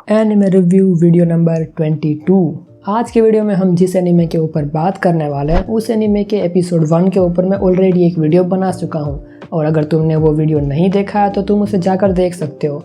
Anime review video number 22। आज के video में हम जिस एनिमे के ऊपर बात करने वाले हैं उस एनिमे के एपिसोड 1 के ऊपर मैं ऑलरेडी एक वीडियो बना चुका हूं और अगर तुमने वो वीडियो नहीं देखा है तो तुम उसे जाकर देख सकते हो।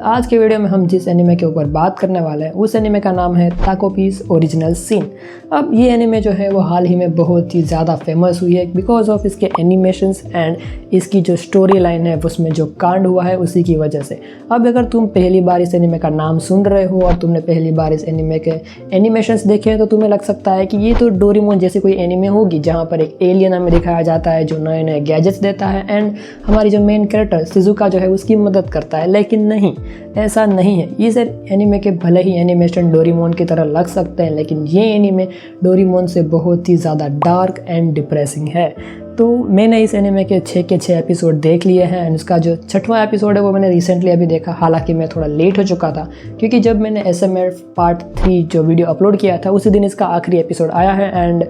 आज के वीडियो में हम जिस एनिमे के ऊपर बात करने वाले हैं उस एनिमे का नाम है ताको पीस ओरिजिनल सीन। अब ये एनिमे जो है वो हाल ही में बहुत ही ज़्यादा फेमस हुई है बिकॉज ऑफ इसके एनिमेशंस एंड इसकी जो स्टोरी लाइन है उसमें जो कांड हुआ है उसी की वजह से। अब अगर तुम पहली बार इस एनिमे का नाम सुन रहे हो और तुमने पहली बार इस एनिमे के एनिमेशन देखे हैं तो तुम्हें लग सकता है कि ये तो डोरेमोन जैसी कोई एनिमे होगी जहाँ पर एक एलियन हमें दिखाया जाता है जो नए नए गैजेट्स देता है एंड हमारी जो मेन कैरेक्टर शिजुका जो है उसकी मदद करता है। लेकिन नहीं, ऐसा नहीं है। इस एनिमे के भले ही एनिमेशन डोरेमोन की तरह लग सकते हैं लेकिन ये एनिमे डोरेमोन से बहुत ही ज़्यादा डार्क एंड डिप्रेसिंग है। तो मैंने इस एनिमे के 6 के 6 एपिसोड देख लिए हैं एंड उसका जो 6वां एपिसोड है वो मैंने रिसेंटली अभी देखा। हालांकि मैं थोड़ा लेट हो चुका था क्योंकि जब मैंने SMF पार्ट 3 जो वीडियो अपलोड किया था उसी दिन इसका आखिरी एपिसोड आया है एंड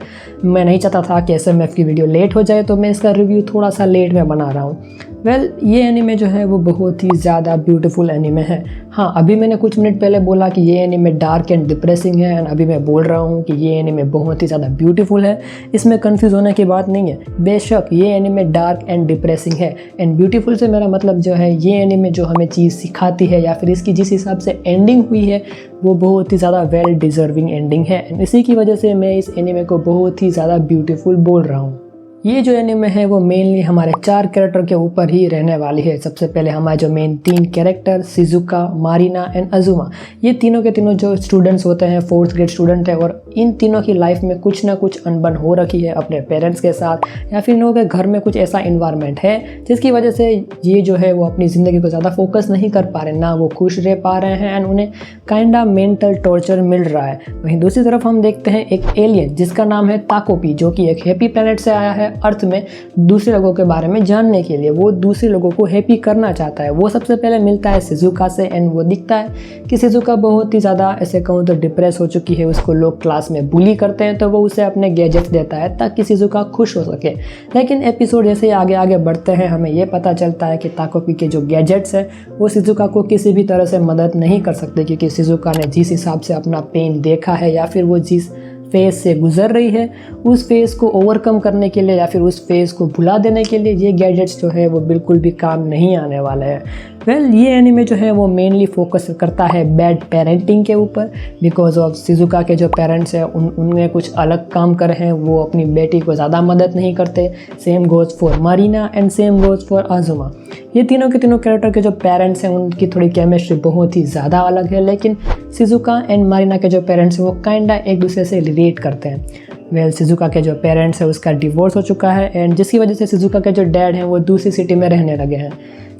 मैं नहीं चाहता था कि SMF की वीडियो लेट हो जाए तो मैं इसका रिव्यू थोड़ा सा लेट में बना रहा हूँ। ये एनिमे जो है वो बहुत ही ज़्यादा ब्यूटीफुल एनिमे है। हाँ, अभी मैंने कुछ मिनट पहले बोला कि ये एनिमे डार्क एंड डिप्रेसिंग है एंड अभी मैं बोल रहा हूँ कि ये एनिमे बहुत ही ज़्यादा ब्यूटीफुल है। इसमें कंफ्यूज होने की बात नहीं है। बेशक ये एनिमे डार्क एंड डिप्रेसिंग है एंड ब्यूटीफुल से मेरा मतलब जो है ये एनिमे जो हमें चीज़ सिखाती है या फिर इसकी जिस हिसाब से एंडिंग हुई है वो बहुत ही ज़्यादा वेल डिज़र्विंग एंडिंग है एंड इसी की वजह से मैं इस एनिमे को बहुत ही ज़्यादा ब्यूटीफुल बोल रहा हूँ। ये जो एनिमे है वो मेनली हमारे 4 कैरेक्टर के ऊपर ही रहने वाली है। सबसे पहले हमारे जो main 3 character Shizuka, Marina and Azuma, ये तीनों के तीनों जो स्टूडेंट्स होते हैं 4th ग्रेड स्टूडेंट है और इन तीनों की लाइफ में कुछ ना कुछ अनबन हो रखी है अपने पेरेंट्स के साथ या फिर इन लोगों के घर में कुछ ऐसा इन्वायरमेंट है जिसकी वजह से ये जो है वो अपनी ज़िंदगी को ज़्यादा फोकस नहीं कर पा रहे, ना वो खुश रह पा रहे हैं एंड उन्हें काइंडा मेंटल टॉर्चर मिल रहा है। वहीं दूसरी तरफ हम देखते हैं एक एलियन जिसका नाम है ताकोपी जो कि एक हैप्पी प्लैनेट से आया है अर्थ में दूसरे लोगों के बारे में जानने के लिए। वो दूसरे लोगों को हैप्पी करना चाहता है। वो सबसे पहले मिलता है शिजुका से एंड वो दिखता है कि शिजुका बहुत ही ज़्यादा ऐसे कहूँ तो डिप्रेस हो चुकी है। उसको लोग क्लास में बुली करते हैं तो वो उसे अपने गैजेट्स देता है ताकि शिजुका खुश हो सके। लेकिन एपिसोड जैसे आगे आगे बढ़ते हैं हमें ये पता चलता है कि ताकोपी के जो गैजेट्स हैं वो शिजुका को किसी भी तरह से मदद नहीं कर सकते क्योंकि शिजुका ने जिस हिसाब से अपना पेन देखा है या फिर वो जिस फेज से गुजर रही है उस फेज को ओवरकम करने के लिए या फिर उस फेज को भुला देने के लिए ये गैजेट्स जो है वो बिल्कुल भी काम नहीं आने वाले हैं। ये एनिमे जो है वो मेनली फोकस करता है बैड पेरेंटिंग के ऊपर बिकॉज ऑफ शिजुका के जो पेरेंट्स हैं उनमें कुछ अलग काम कर हैं। वो अपनी बेटी को ज़्यादा मदद नहीं करते। Same goes for Marina and same goes for Azuma. ये तीनों के तीनों कैरेक्टर के जो पेरेंट्स हैं उनकी थोड़ी केमिस्ट्री बहुत ही ज़्यादा अलग है लेकिन शिजुका एंड मारिना के जो पेरेंट्स हैं वो काइंडा एक दूसरे से रिलेट करते हैं। शिजुका के जो पेरेंट्स हैं उसका डिवोर्स हो चुका है एंड जिसकी वजह से शिजुका के जो डैड हैं वो दूसरी सिटी में रहने लगे हैं।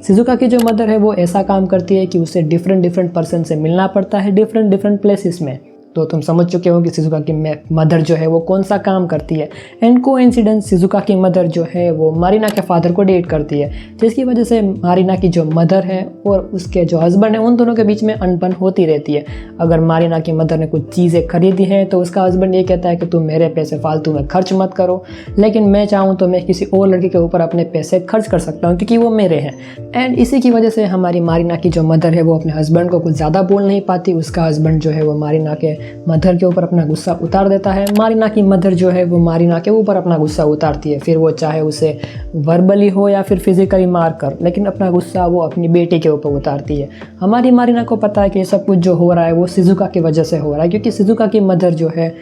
शिजुका की जो मदर है वो ऐसा काम करती है कि उसे डिफरेंट पर्सन से मिलना पड़ता है डिफरेंट प्लेसेस में। तो तुम समझ चुके हो कि शिजुका की मदर जो है वो कौन सा काम करती है एंड कोइंसिडेंस शिजुका की मदर जो है वो मारिना के फादर को डेट करती है जिसकी वजह से मारिना की जो मदर है और उसके जो हस्बैंड है उन दोनों के बीच में अनबन होती रहती है। अगर मारिना की मदर ने कुछ चीज़ें खरीदी हैं तो उसका हस्बैंड ये कहता है कि तुम मेरे पैसे फालतू में खर्च मत करो, लेकिन मैं चाहूँ तो मैं किसी और लड़के के ऊपर अपने पैसे खर्च कर सकता हूँ क्योंकि वो मेरे हैं। एंड इसी की वजह से हमारी मारिना की जो मदर है वो अपने हस्बैंड को कुछ ज़्यादा बोल नहीं पाती। उसका हस्बैंड जो है वो मारिना के मदर के ऊपर अपना गुस्सा उतार देता है। मारिना की मदर जो है वो मारिना के ऊपर अपना गुस्सा उतारती है, फिर वो चाहे उसे वर्बली हो या फिर फिजिकली मार कर, लेकिन अपना गुस्सा वो अपनी बेटी के ऊपर उतारती है। हमारी मारिना को पता है कि सब कुछ जो हो रहा है वो शिजुका की वजह से हो रहा है क्योंकि शिजुका की मदर जो है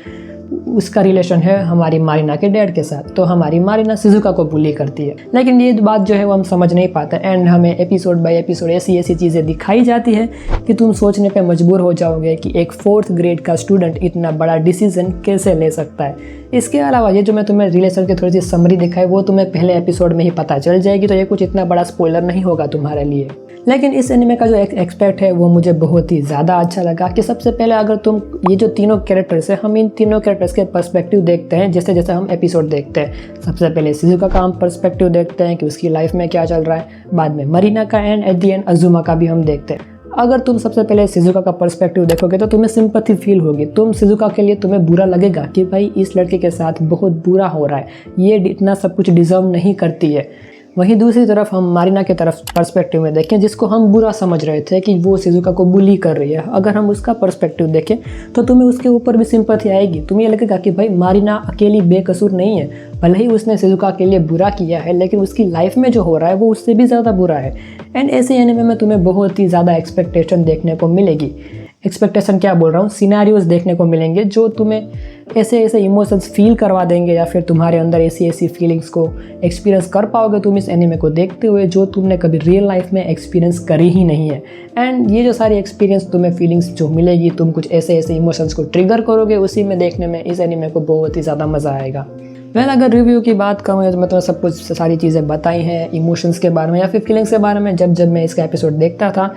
उसका रिलेशन है हमारी मारिना के डैड के साथ। तो हमारी मारिना शिजुका को बुली करती है लेकिन ये बात जो है वो हम समझ नहीं पाते एंड हमें एपिसोड बाय एपिसोड ऐसी चीज़ें दिखाई जाती है कि तुम सोचने पे मजबूर हो जाओगे कि एक 4th ग्रेड का स्टूडेंट इतना बड़ा डिसीजन कैसे ले सकता है। इसके अलावा ये जो मैं तुम्हें रिलेशन की थोड़ी सी समरी दिखाई वो तुम्हें पहले एपिसोड में ही पता चल जाएगी तो ये कुछ इतना बड़ा स्पॉइलर नहीं होगा तुम्हारे लिए। लेकिन इस एनिमे का जो एक्सपेक्ट है वो मुझे बहुत ही ज़्यादा अच्छा लगा कि सबसे पहले अगर तुम ये जो तीनों कैरेक्टर्स हैं हम इन तीनों कैरेक्टर्स के पर्सपेक्टिव देखते हैं जैसे जैसे हम एपिसोड देखते हैं। सबसे पहले शिजुका का हम पर्सपेक्टिव देखते हैं कि उसकी लाइफ में क्या चल रहा है, बाद में मारिना का एंड एट द एंड अजुमा का भी हम देखते हैं। अगर तुम सबसे पहले शिजुका का पर्सपेक्टिव देखोगे तो तुम्हें सिंपैथी फील होगी। तुम शिजुका के लिए तुम्हें बुरा लगेगा कि भाई इस लड़के के साथ बहुत बुरा हो रहा है, ये इतना सब कुछ डिजर्व नहीं करती है। वहीं दूसरी तरफ हम मारिना की तरफ पर्सपेक्टिव में देखें, जिसको हम बुरा समझ रहे थे कि वो शिजुका को बुली कर रही है, अगर हम उसका पर्सपेक्टिव देखें तो तुम्हें उसके ऊपर भी सिंपैथी आएगी। तुम्हें ये लगेगा कि भाई मारिना अकेली बेकसूर नहीं है, भले ही उसने शिजुका के लिए बुरा किया है लेकिन उसकी लाइफ में जो हो रहा है वो उससे भी ज़्यादा बुरा है। एंड ऐसे एनिमे में तुम्हें बहुत ही ज़्यादा एक्सपेक्टेशन देखने को मिलेगी। एक्सपेक्टेशन क्या बोल रहा हूँ, सिनेरियोज देखने को मिलेंगे जो तुम्हें ऐसे ऐसे इमोशंस फील करवा देंगे, या फिर तुम्हारे अंदर ऐसी ऐसी फीलिंग्स को एक्सपीरियंस कर पाओगे तुम इस एनिमे को देखते हुए, जो तुमने कभी रियल लाइफ में एक्सपीरियंस करी ही नहीं है। एंड ये जो सारी एक्सपीरियंस तुम्हें फीलिंग्स जो मिलेगी, तुम कुछ ऐसे ऐसे इमोशंस को ट्रिगर करोगे, उसी में देखने में इस एनिमे को बहुत ही ज़्यादा मज़ा आएगा। अगर रिव्यू की बात करूँ तो मैं तुम्हें सब कुछ सारी चीज़ें बताई हैं इमोशंस के बारे में या फिर फीलिंग्स के बारे में। जब मैं इसका एपिसोड देखता था,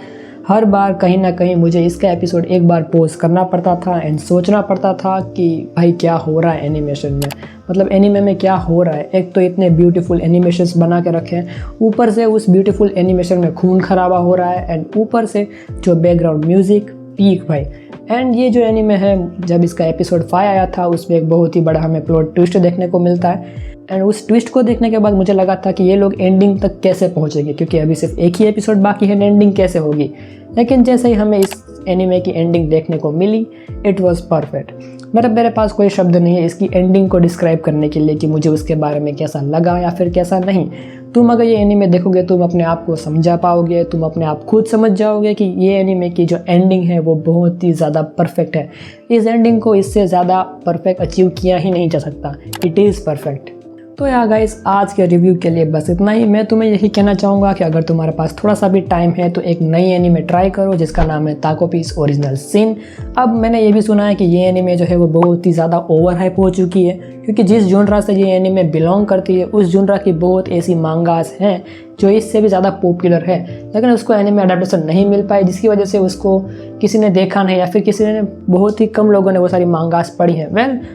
हर बार कहीं ना कहीं मुझे इसका एपिसोड एक बार पॉज करना पड़ता था एंड सोचना पड़ता था कि भाई क्या हो रहा है एनिमेशन में, मतलब एनिमे में क्या हो रहा है। एक तो इतने ब्यूटीफुल एनिमेशंस बना के रखे हैं, ऊपर से उस ब्यूटीफुल एनिमेशन में खून खराबा हो रहा है, एंड ऊपर से जो बैकग्राउंड म्यूज़िक पीक भाई। एंड ये जो एनिमे है, जब इसका एपिसोड 5 आया था उसमें एक बहुत ही बड़ा हमें प्लॉट ट्विस्ट देखने को मिलता है। एंड उस ट्विस्ट को देखने के बाद मुझे लगा था कि ये लोग एंडिंग तक कैसे पहुंचेंगे, क्योंकि अभी सिर्फ एक ही एपिसोड बाकी है, एंडिंग कैसे होगी। लेकिन जैसे ही हमें इस एनिमे की एंडिंग देखने को मिली, इट वाज परफेक्ट। मेरे पास कोई शब्द नहीं है इसकी एंडिंग को डिस्क्राइब करने के लिए कि मुझे उसके बारे में कैसा लगा या फिर कैसा नहीं। तुम अगर ये एनिमे देखोगे तुम अपने आप को समझा पाओगे, तुम अपने आप खुद समझ जाओगे कि ये एनिमे की जो एंडिंग है वो बहुत ही ज़्यादा परफेक्ट है। इस एंडिंग को इससे ज़्यादा परफेक्ट अचीव किया ही नहीं जा सकता। It is perfect. तो यार गाइस, आज के रिव्यू के लिए बस इतना ही। मैं तुम्हें यही कहना चाहूँगा कि अगर तुम्हारे पास थोड़ा सा भी टाइम है तो एक नई एनिमे ट्राई करो जिसका नाम है ताको पीस ओरिजिनल सिन। अब मैंने ये भी सुना है कि ये एनिमे जो है वो बहुत ही ज़्यादा ओवर हाइप हो चुकी है, क्योंकि जिस जॉनरा से ये एनिमे बिलोंग करती है उस जॉनरा की बहुत ऐसी मांगास हैं जो इससे भी ज़्यादा पॉपुलर है, लेकिन उसको एनिमे अडेप्टेशन नहीं मिल पाई, जिसकी वजह से उसको किसी ने देखा नहीं या फिर किसी ने, बहुत ही कम लोगों ने वो सारी मांगास पढ़ी हैं।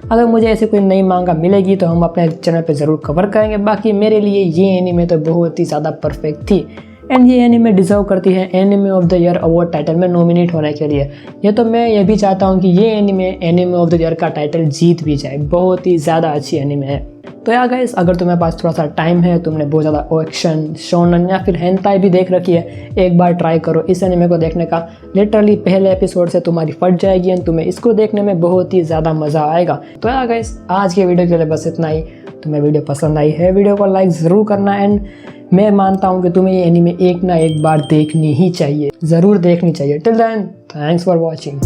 अगर मुझे ऐसी कोई नई मांगा मिलेगी तो हम अपने चैनल पे ज़रूर कवर करेंगे। बाकी मेरे लिए ये एनिमे तो बहुत ही ज़्यादा परफेक्ट थी, एंड ये एनिमे डिजर्व करती है anime of the year award title में नॉमिनेट होने के लिए। ये तो मैं ये भी चाहता हूँ कि ये एनिमे ऑफ द ईयर का टाइटल जीत भी जाए। बहुत ही ज़्यादा अच्छी एनिमे है। तो यार गाइस, अगर तुम्हारे पास थोड़ा सा टाइम है, तुमने बहुत ज़्यादा एक्शन, शोनन या फिर हेंटाई भी देख रखी है, एक बार ट्राई करो इस एनिमे को देखने का। लिटरली पहले एपिसोड से तुम्हारी फट जाएगी एंड तुम्हें इसको देखने में बहुत ही ज़्यादा मज़ा आएगा। तो यार गाइस, आज के वीडियो के लिए बस इतना ही। तुम्हें वीडियो पसंद आई है, वीडियो को लाइक ज़रूर करना, एंड मैं मानता हूँ कि तुम्हें ये एनिमे एक ना एक बार देखनी ही चाहिए, ज़रूर देखनी चाहिए। Till then, thanks for watching.